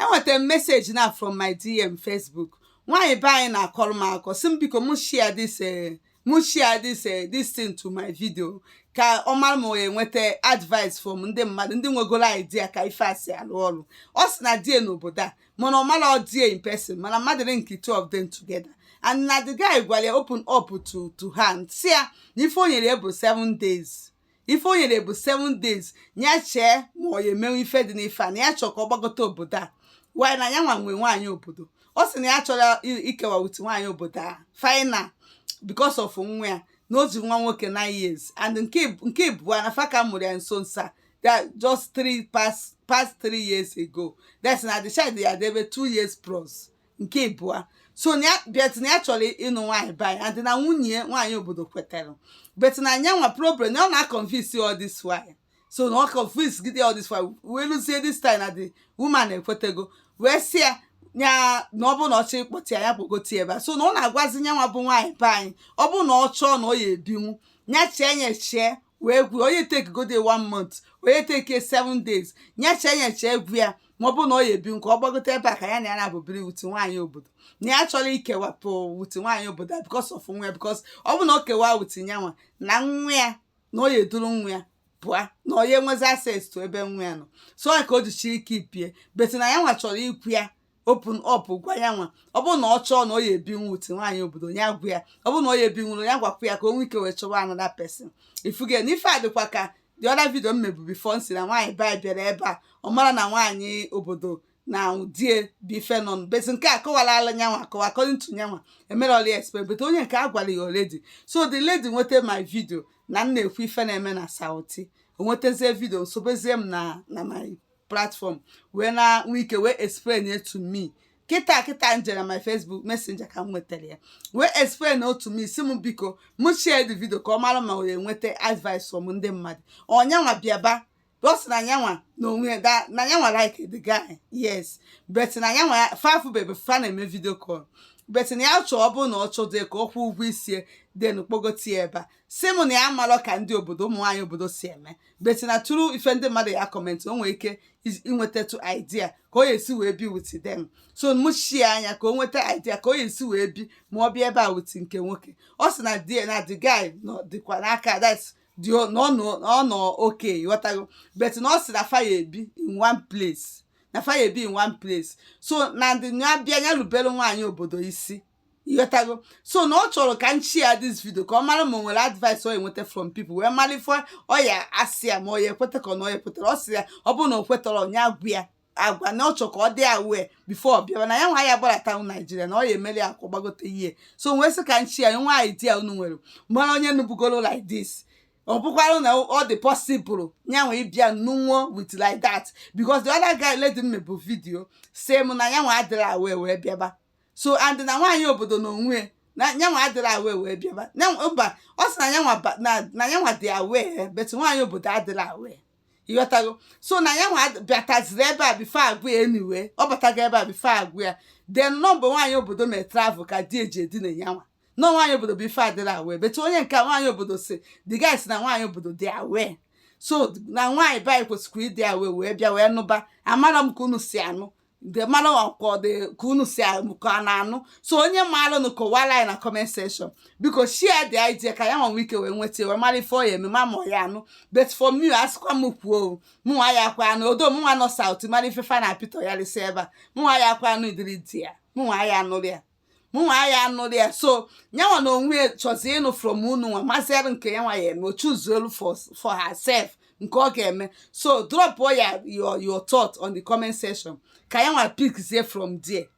enweta message na from my DM Facebook. Nwanyị be anyị na-akọrọ m akọ sị m biko m share this thing to my video ka ọ mara ma onye nweta advice from ndị mmadụ ndị nwegoro idea ka ife asị alụ ọrụ. Ọ sị na die n'obodo a mana ọ mara ọ die in person mana mmadụ nke two of them together. And na the guy gwara ya open up to hand si ya na ife o nyere ya bụ 7 days. Ife o nyere bụ 7 days nya chee ma ọ ya emewe ife dị n'ife a na ya chọọ ka ọ gbagote obodo a why na ya nwe nwaanyị obodo. Ọ sị na ya chọrọ ikewa with nwaanyị obodo a final because of nwa ya na o ji nwa nwoke 9 years and nke bụ na faka mụrụ ya nso nso that just past 3 years ago. That's na the child ya debe 2 years plus nke bụ so nya bet na ya chọrọ ịnụ nwaanyị bai and na nwunye nwaanyị obodo kwetara bet na nya nwa problem na ọ na convince all this why so na ọ convince gide all this why we lose this time na the woman ekwetego we see nya na ọ bụ na ọ chọ ịkpọti ya kpọgoti ebe so na ọ na-agwazi nya nwa bụ nwaanyị bai ọ bụ na ọ chọọ na ọ ya ebinwu nya chee wee gwu onye take go dey 1 month onye take 7 days nya chee gwu ya ma ọ bụ na ọ ya ebinwu ka ọ gbagote ebe a ka ya na ya na-abụbiri wuti nwaanyị obodo na ya chọrọ ikewapụ wuti nwaanyị obodo because of nwa ya because ọ bụ na ọ kewa wuti nyanwa na nwa ya na ọ ya eduru nwa ya pụa na ọ ya enwezi access to ebe nwa ya nọ so ka o jichiri ike ipie bet na ya nwa chọrọ ikwu ya open up gwa ya nwa ọ bụ na ọ chọọ na ọ ya ebinwu wuti nwaanyị obodo ya gwu ya ọ bụ na ọ ya ebinwu ya gwakwu ya ka o nwee ike wee chọwa another person ifuge na ife a dịkwa ka the other video m mebu before nsi na nwaanyị bai bịara ebe a ọ mara na nwaanyị obodo na die bife nọ bet nke akọwala ala nyanwa akọwa according to nyanwa emere ọlị explain but onye nke agwala ya already so the lady nweta my video na m na-ekwu ife na-eme na Saụt o nwetazie video sobezie m na my platform wee na nwike wee explain it to me kita njere my Facebook messenger ka m nwetara ya wee explain it to me si m biko m share the video ka ọ mara ma onye nweta advice from ndị mmadụ ọnyanwa bịaba boss na nyanwa no onwe that na nyanwa like the guy yes but na nyanwa fafu baby fan eme video call but na ya chọ ọ bụ na ọ chọde ka okwu ụgwọ isi den kpogoti ebe si m na ya mara ka ndị obodo ụmụ nwaanyị obodo si eme but na tụrụ ife ndị mmadụ ya comment o nwere ike inweta to idea ka o yesi wee bi with them so m share anya ka o nweta idea ka o yesi wee bi ma ọ bịa ebe a with nke nwoke ọ sị na the guy no dịkwa n'aka that's no okay whatever but no si na fire ebi in one place na fire ebi in one place so na ndị nya bịa nya rubere nwaanyị obodo isi whatever so na ọ chọrọ ka share this video ka ọ mara ma nwere advice o enweta from people wee mara ife ọ ya asị ya ma ọ ya ekweta ka ọ na ọ ya ekwetara ọ sị ya ọ bụ na o kwetara nya gwu ya agwa na ọ chọrọ ka ọ dị aware before bịa na ya nwa ya gbarata Nigeria na ọ ya emeli akwa gbagote ihe so nwee sị ka share nwa idea unu nwere mara onye nubugolo like this ọ bụkwara na all the possible nyanwa ịbịa nunwo with like that because the other guy let him make video say m na nyanwa adịra awe wee bịaba so and na nwaanyị obodo na onwe na nyanwa adịra awe wee bịaba nyanwa ọ sị na nyanwa na nyanwa dị awe but nwaanyị obodo adịra awe ịghọtago so na nyanwa bịataziri ebe a before agwụ anyway ọ bataga ebe a before agwụ ya then nọmba nwaanyị obodo mee travel ka di eji edi na nyanwa no nwaanyị obodo bụ ife adịra awe but onye nke nwaanyị obodo si the guys na nwaanyị obodo dị awe so na nwaanyị bai kwesịkwara ịdị awe wee bịa wee nụba amara m ka unu si anụ the mara ọkwọ dị ka unu si anụ ka na anụ so onye mara nụ kọwara anyị na comment section biko share the idea ka ya nwa ike wee nweta wee mara ife ọ ya eme ma ma ya anụ but for me asịkwa m kwuo mụ nwa ya akwa anụ odo mụ nwa nọ Saụt mara ife fa na Peter ya lisi ebe a mụ nwa ya akwa anụ idiri di ya mụ nwa ya anụrụ ya nwaanyị anụrụ ya so nyanwa na onwe chọzi ịnụ from unu nwa masịrị nke ya nwa ya eme o choose for herself nke ọ ga-eme so drop your thought on the comment section ka ya nwa pick from there.